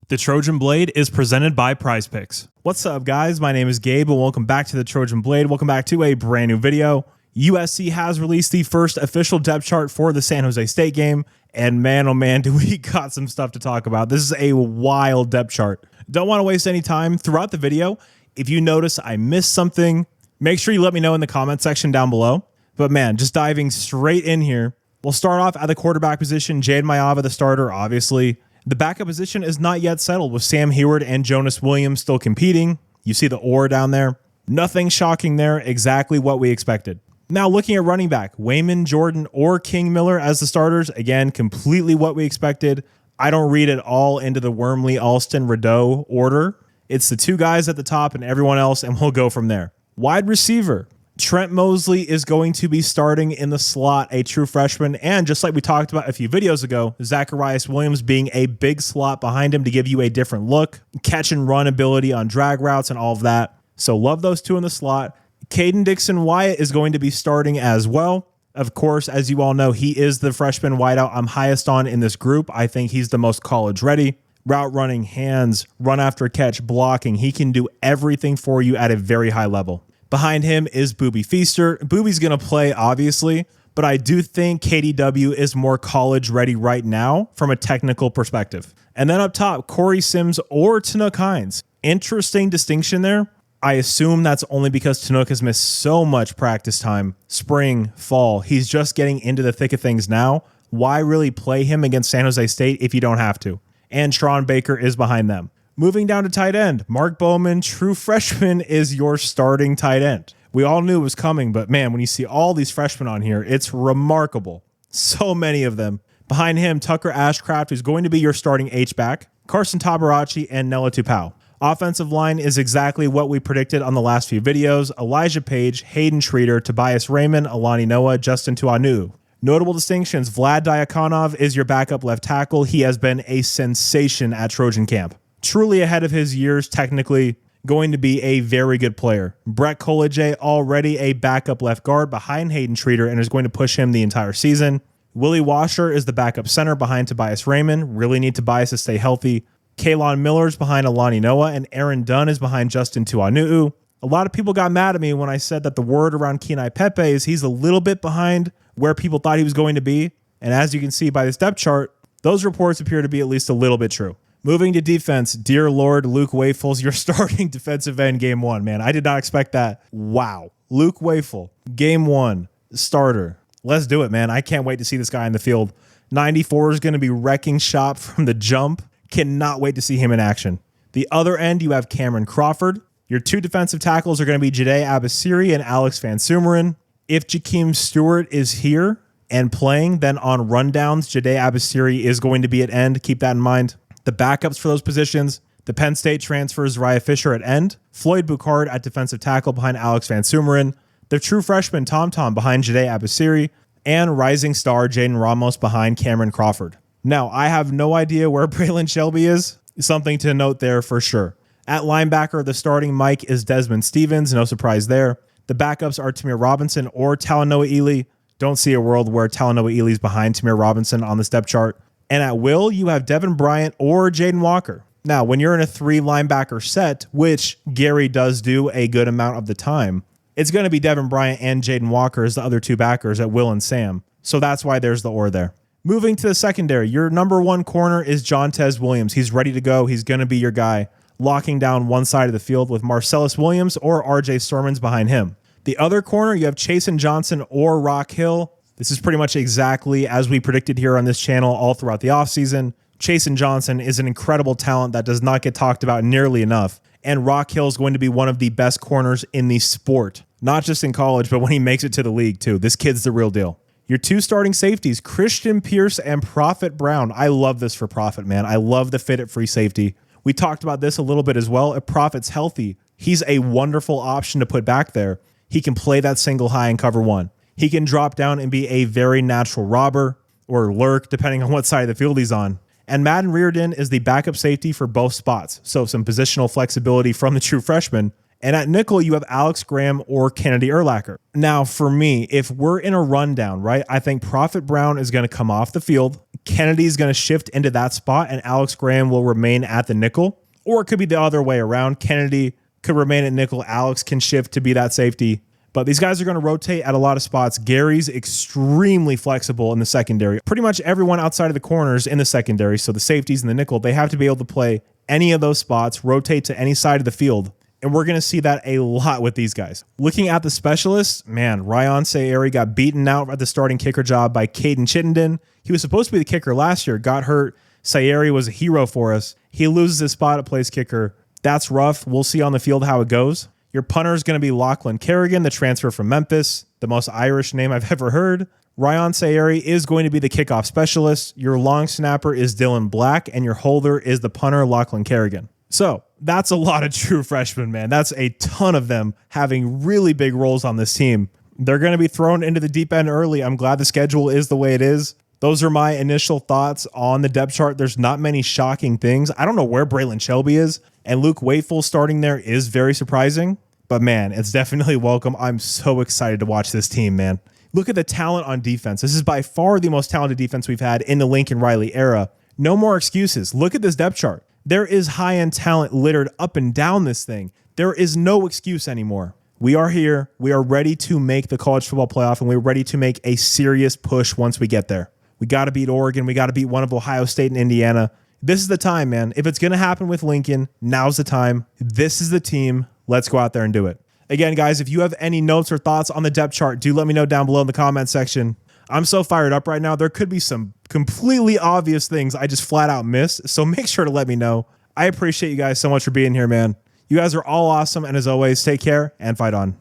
The Trojan Blade is presented by PrizePicks. What's up, guys? My name is Gabe, and welcome back to the Trojan Blade. Welcome back to a brand new video. USC has released the first official depth chart for the San Jose State game, and man, oh man, do we got some stuff to talk about. This is a wild depth chart. Don't want to waste any time throughout the video. If you notice I missed something, make sure you let me know in the comment section down below. But man, just diving straight in here, we'll start off at the quarterback position. Jade Mayava, the starter, obviously. The backup position is not yet settled, with Sam Heward and Jonas Williams still competing. You see the or down there. Nothing shocking there, exactly what we expected. Now looking at running back, Wayman, Jordan, or King Miller as the starters. Again, completely what we expected. I don't read it all into the Wormley, Alston, Rideau order. It's the two guys at the top and everyone else, and we'll go from there. Wide receiver. Trent Mosley is going to be starting in the slot, a true freshman, and just like we talked about a few videos ago, Zacharias Williams being a big slot behind him to give you a different look, catch and run ability on drag routes and all of that. So love those two in the slot. Caden Dixon-Wyatt is going to be starting as well. Of course, as you all know, he is the freshman wideout I'm highest on in this group. I think he's the most college ready. Route running, hands, run after catch, blocking. He can do everything for you at a very high level. Behind him is Boobie Feaster. Boobie's going to play, obviously, but I do think KDW is more college ready right now from a technical perspective. And then up top, Corey Sims or Tanook Hines. Interesting distinction there. I assume that's only because Tanook has missed so much practice time. Spring, fall, he's just getting into the thick of things now. Why really play him against San Jose State if you don't have to? And Tron Baker is behind them. Moving down to tight end, Mark Bowman, true freshman, is your starting tight end. We all knew it was coming, but man, when you see all these freshmen on here, it's remarkable. So many of them. Behind him, Tucker Ashcraft, who's going to be your starting H-back, Carson Tabarachi, and Nella Tupau. Offensive line is exactly what we predicted on the last few videos. Elijah Page, Hayden Schroeder, Tobias Raymond, Alani Noah, Justin Tuanu. Notable distinctions, Vlad Diakonov is your backup left tackle. He has been a sensation at Trojan Camp. Truly ahead of his years, technically going to be a very good player. Brett Koleje, already a backup left guard behind Hayden Schroeder and is going to push him the entire season. Willie Washer is the backup center behind Tobias Raymond. Really need Tobias to stay healthy. Kaylon Miller's behind Alani Noah, and Aaron Dunn is behind Justin Tuanu. A lot of people got mad at me when I said that the word around Kenai Pepe is he's a little bit behind where people thought he was going to be. And as you can see by this depth chart, those reports appear to be at least a little bit true. Moving to defense, dear Lord, Luke Wafle's your starting defensive end game one, man. I did not expect that. Wow. Luke Wafle, game one, starter. Let's do it, man. I can't wait to see this guy in the field. 94 is going to be wrecking shop from the jump. Cannot wait to see him in action. The other end, you have Cameron Crawford. Your two defensive tackles are going to be Jade Abasiri and Alex Van Sumeren. If Jakeem Stewart is here and playing, then on rundowns, Jade Abasiri is going to be at end. Keep that in mind. The backups for those positions, the Penn State transfers Raya Fisher at end, Floyd Bucard at defensive tackle behind Alex Van Sumeren, the true freshman Tom Tom behind Jade Abasiri, and rising star Jaden Ramos behind Cameron Crawford. Now, I have no idea where Braylon Shelby is. Something to note there for sure. At linebacker, the starting Mike is Desmond Stevens. No surprise there. The backups are Tamir Robinson or Talanoa Ely. Don't see a world where Talanoa Ely is behind Tamir Robinson on the step chart. And at will, you have Devin Bryant or Jaden Walker. Now, when you're in a 3 linebacker set, which Gary does do a good amount of the time, it's going to be Devin Bryant and Jaden Walker as the other two backers at Will and Sam. So that's why there's the or there. Moving to the secondary, your number one corner is Jontez Williams. He's ready to go. He's going to be your guy, locking down one side of the field with Marcellus Williams or RJ Sermons behind him. The other corner, you have Chasen Johnson or Rock Hill. This is pretty much exactly as we predicted here on this channel all throughout the offseason. Chasen Johnson is an incredible talent that does not get talked about nearly enough. And Rock Hill is going to be one of the best corners in the sport, not just in college, but when he makes it to the league too. This kid's the real deal. Your two starting safeties, Christian Pierce and Prophet Brown. I love this for Prophet, man. I love the fit at free safety. We talked about this a little bit as well. If Prophet's healthy, he's a wonderful option to put back there. He can play that single high and cover one. He can drop down and be a very natural robber or lurk, depending on what side of the field he's on. And Madden Reardon is the backup safety for both spots, so some positional flexibility from the true freshman. And at nickel, you have Alex Graham or Kennedy Urlacher. Now, for me, if we're in a rundown, right, I think Prophet Brown is going to come off the field. Kennedy's going to shift into that spot and Alex Graham will remain at the nickel. Or it could be the other way around. Kennedy could remain at nickel. Alex can shift to be that safety. But these guys are going to rotate at a lot of spots. Gary's extremely flexible in the secondary. Pretty much everyone outside of the corners in the secondary, so the safeties and the nickel, they have to be able to play any of those spots, rotate to any side of the field. And we're going to see that a lot with these guys. Looking at the specialists, man, Ryan Sayeri got beaten out at the starting kicker job by Caden Chittenden. He was supposed to be the kicker last year, got hurt. Sayeri was a hero for us. He loses his spot at place kicker. That's rough. We'll see on the field how it goes. Your punter is going to be Lachlan Kerrigan, the transfer from Memphis, the most Irish name I've ever heard. Ryan Sayeri is going to be the kickoff specialist. Your long snapper is Dylan Black, and your holder is the punter, Lachlan Kerrigan. So that's a lot of true freshmen, man. That's a ton of them having really big roles on this team. They're going to be thrown into the deep end early. I'm glad the schedule is the way it is. Those are my initial thoughts on the depth chart. There's not many shocking things. I don't know where Braylon Shelby is, and Luke Wafle starting there is very surprising. But man, it's definitely welcome. I'm so excited to watch this team, man. Look at the talent on defense. This is by far the most talented defense we've had in the Lincoln Riley era. No more excuses. Look at this depth chart. There is high-end talent littered up and down this thing. There is no excuse anymore. We are here. We are ready to make the college football playoff, and we're ready to make a serious push once we get there. We got to beat Oregon. We got to beat one of Ohio State and Indiana. This is the time, man. If it's going to happen with Lincoln, now's the time. This is the team. Let's go out there and do it. Again, guys, if you have any notes or thoughts on the depth chart, do let me know down below in the comment section. I'm so fired up right now. There could be some completely obvious things I just flat out missed, so make sure to let me know. I appreciate you guys so much for being here, man. You guys are all awesome, and as always, take care and fight on.